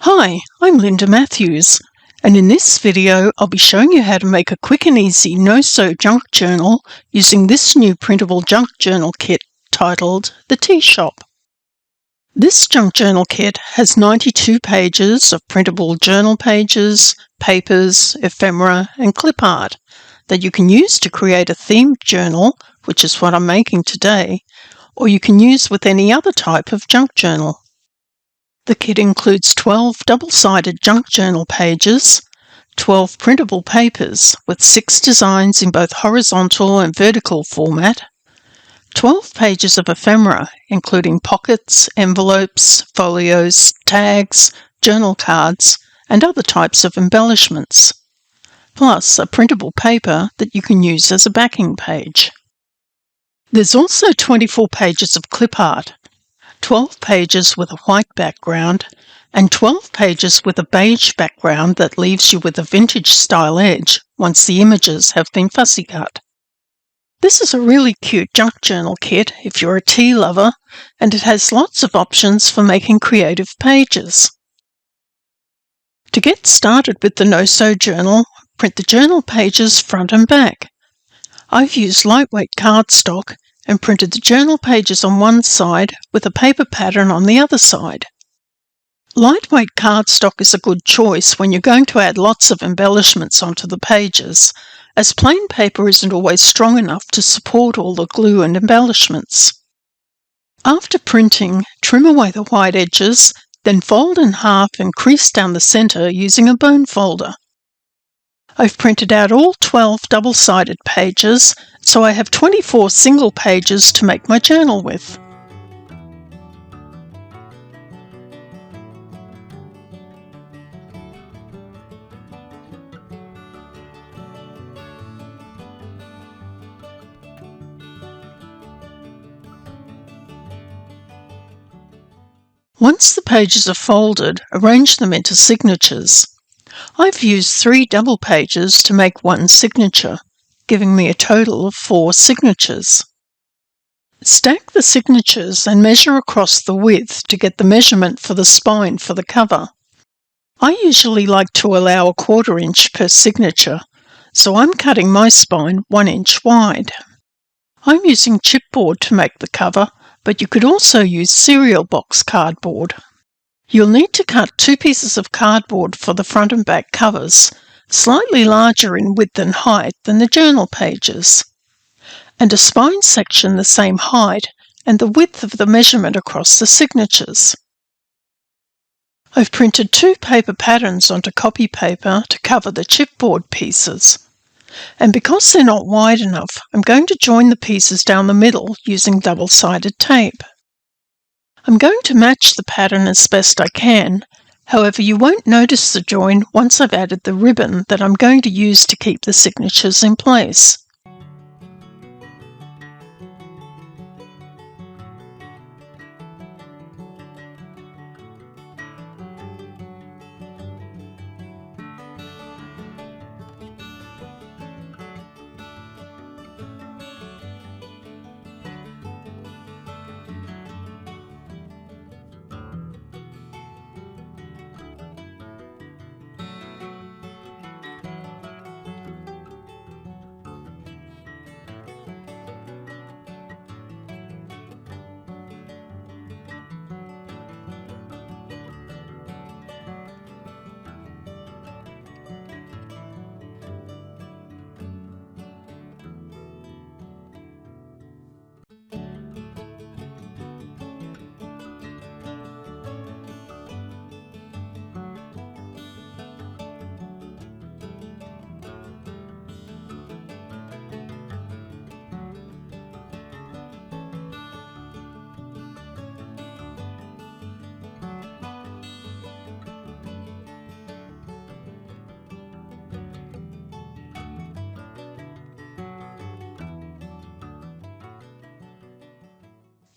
Hi, I'm Linda Matthews, and in this video I'll be showing you how to make a quick and easy no-sew junk journal using this new printable junk journal kit titled The Tea Shop. This junk journal kit has 92 pages of printable journal pages, papers, ephemera and clip art that you can use to create a themed journal, which is what I'm making today, or you can use with any other type of junk journal. The kit includes 12 double-sided junk journal pages, 12 printable papers with 6 designs in both horizontal and vertical format, 12 pages of ephemera including pockets, envelopes, folios, tags, journal cards and other types of embellishments, plus a printable paper that you can use as a backing page. There's also 24 pages of clip art, 12 pages with a white background, and 12 pages with a beige background that leaves you with a vintage style edge once the images have been fussy cut. This is a really cute junk journal kit if you're a tea lover, and it has lots of options for making creative pages. To get started with the no-sew journal, print the journal pages front and back. I've used lightweight cardstock and printed the journal pages on one side with a paper pattern on the other side. Lightweight cardstock is a good choice when you're going to add lots of embellishments onto the pages, as plain paper isn't always strong enough to support all the glue and embellishments. After printing, trim away the white edges, then fold in half and crease down the centre using a bone folder. I've printed out all 12 double-sided pages, so I have 24 single pages to make my journal with. Once the pages are folded, arrange them into signatures. I've used 3 double pages to make one signature, giving me a total of 4 signatures. Stack the signatures and measure across the width to get the measurement for the spine for the cover. I usually like to allow a 1/4 inch per signature, so I'm cutting my spine 1 inch wide. I'm using chipboard to make the cover, but you could also use cereal box cardboard. You'll need to cut 2 pieces of cardboard for the front and back covers, slightly larger in width and height than the journal pages, and a spine section the same height and the width of the measurement across the signatures. I've printed 2 paper patterns onto copy paper to cover the chipboard pieces, and because they're not wide enough, I'm going to join the pieces down the middle using double-sided tape. I'm going to match the pattern as best I can, however you won't notice the join once I've added the ribbon that I'm going to use to keep the signatures in place.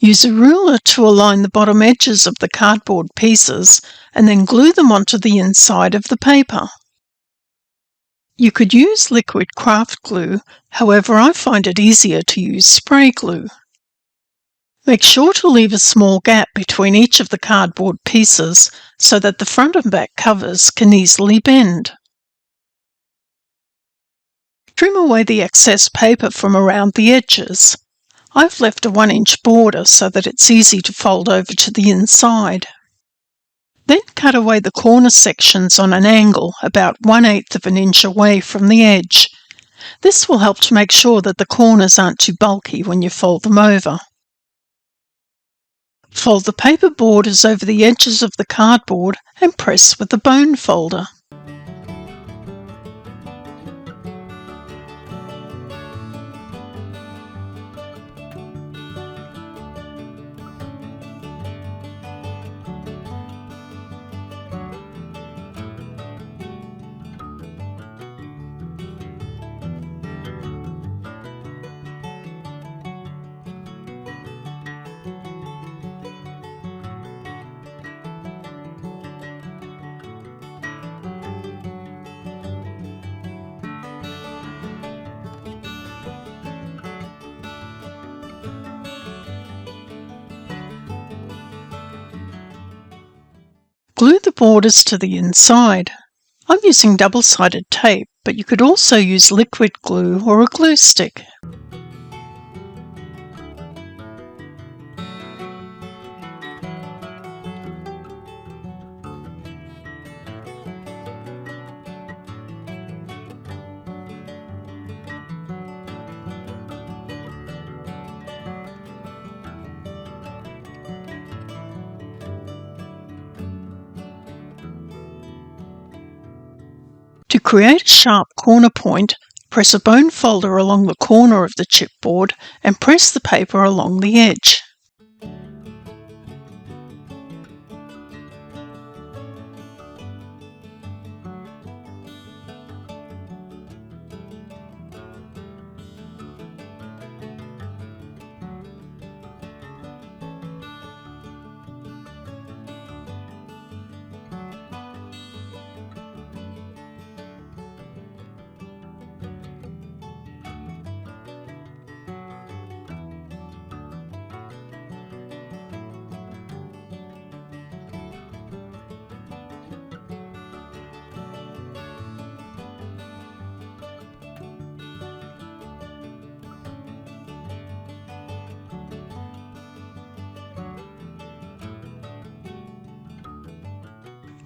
Use a ruler to align the bottom edges of the cardboard pieces and then glue them onto the inside of the paper. You could use liquid craft glue, however I find it easier to use spray glue. Make sure to leave a small gap between each of the cardboard pieces so that the front and back covers can easily bend. Trim away the excess paper from around the edges. I've left a 1-inch border so that it's easy to fold over to the inside. Then cut away the corner sections on an angle about 1/8 of an inch away from the edge. This will help to make sure that the corners aren't too bulky when you fold them over. Fold the paper borders over the edges of the cardboard and press with the bone folder. Glue the borders to the inside. I'm using double-sided tape, but you could also use liquid glue or a glue stick. To create a sharp corner point, press a bone folder along the corner of the chipboard and press the paper along the edge.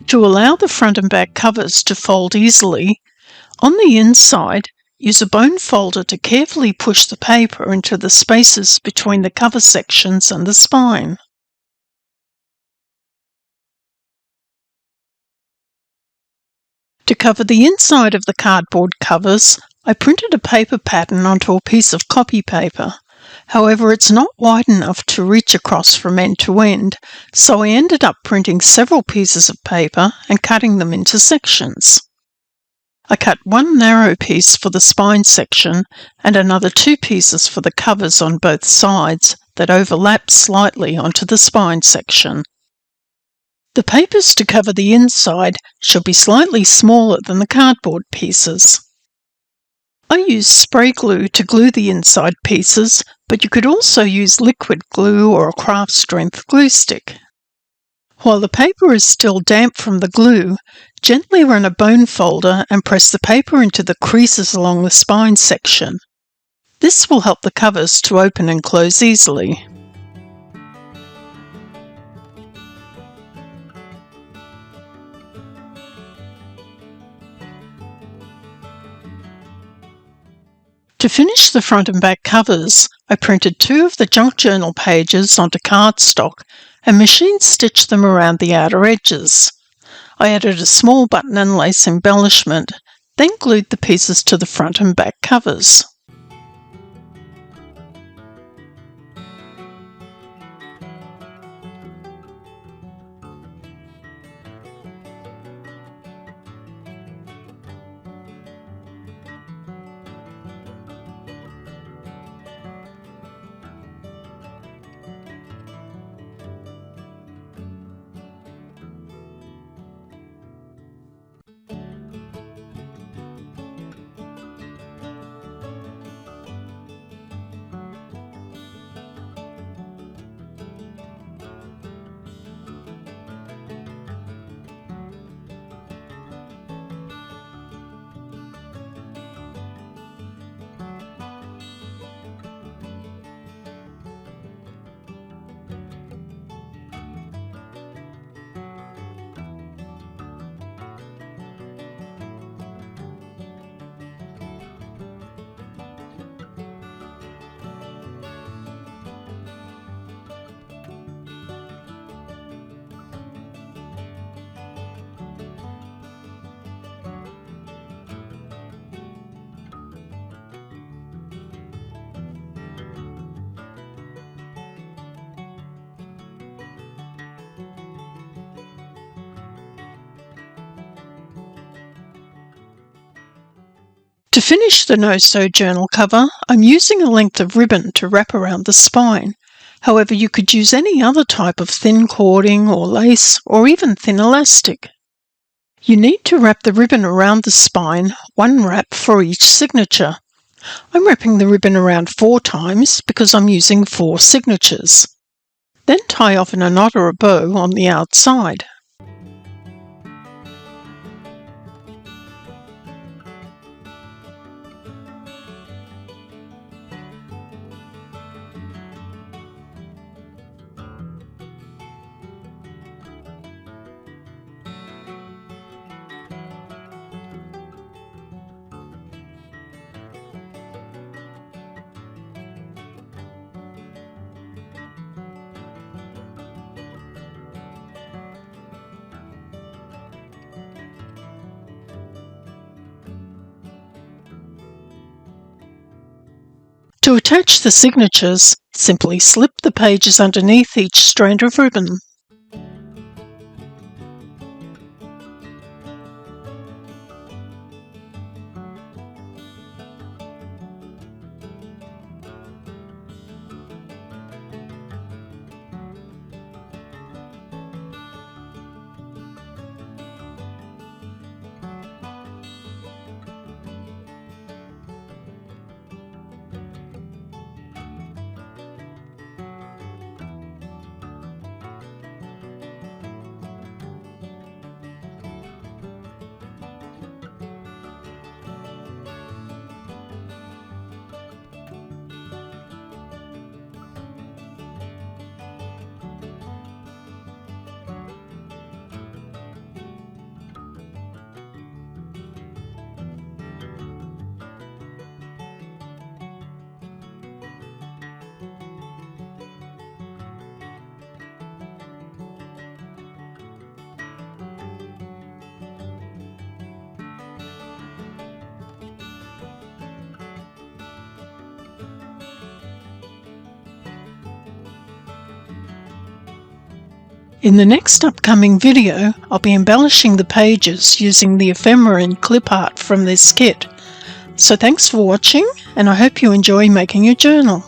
To allow the front and back covers to fold easily, on the inside, use a bone folder to carefully push the paper into the spaces between the cover sections and the spine. To cover the inside of the cardboard covers, I printed a paper pattern onto a piece of copy paper. However, it's not wide enough to reach across from end to end, so I ended up printing several pieces of paper and cutting them into sections. I cut one narrow piece for the spine section and another 2 pieces for the covers on both sides that overlap slightly onto the spine section. The papers to cover the inside should be slightly smaller than the cardboard pieces. I used spray glue to glue the inside pieces, but you could also use liquid glue or a craft strength glue stick. While the paper is still damp from the glue, gently run a bone folder and press the paper into the creases along the spine section. This will help the covers to open and close easily. To finish the front and back covers, I printed 2 of the junk journal pages onto cardstock and machine stitched them around the outer edges. I added a small button and lace embellishment, then glued the pieces to the front and back covers. To finish the no-sew journal cover, I'm using a length of ribbon to wrap around the spine. However, you could use any other type of thin cording or lace or even thin elastic. You need to wrap the ribbon around the spine, one wrap for each signature. I'm wrapping the ribbon around 4 times because I'm using 4 signatures. Then tie off in a knot or a bow on the outside. To attach the signatures, simply slip the pages underneath each strand of ribbon. In the next upcoming video, I'll be embellishing the pages using the ephemera and clip art from this kit. So thanks for watching, and I hope you enjoy making your journal.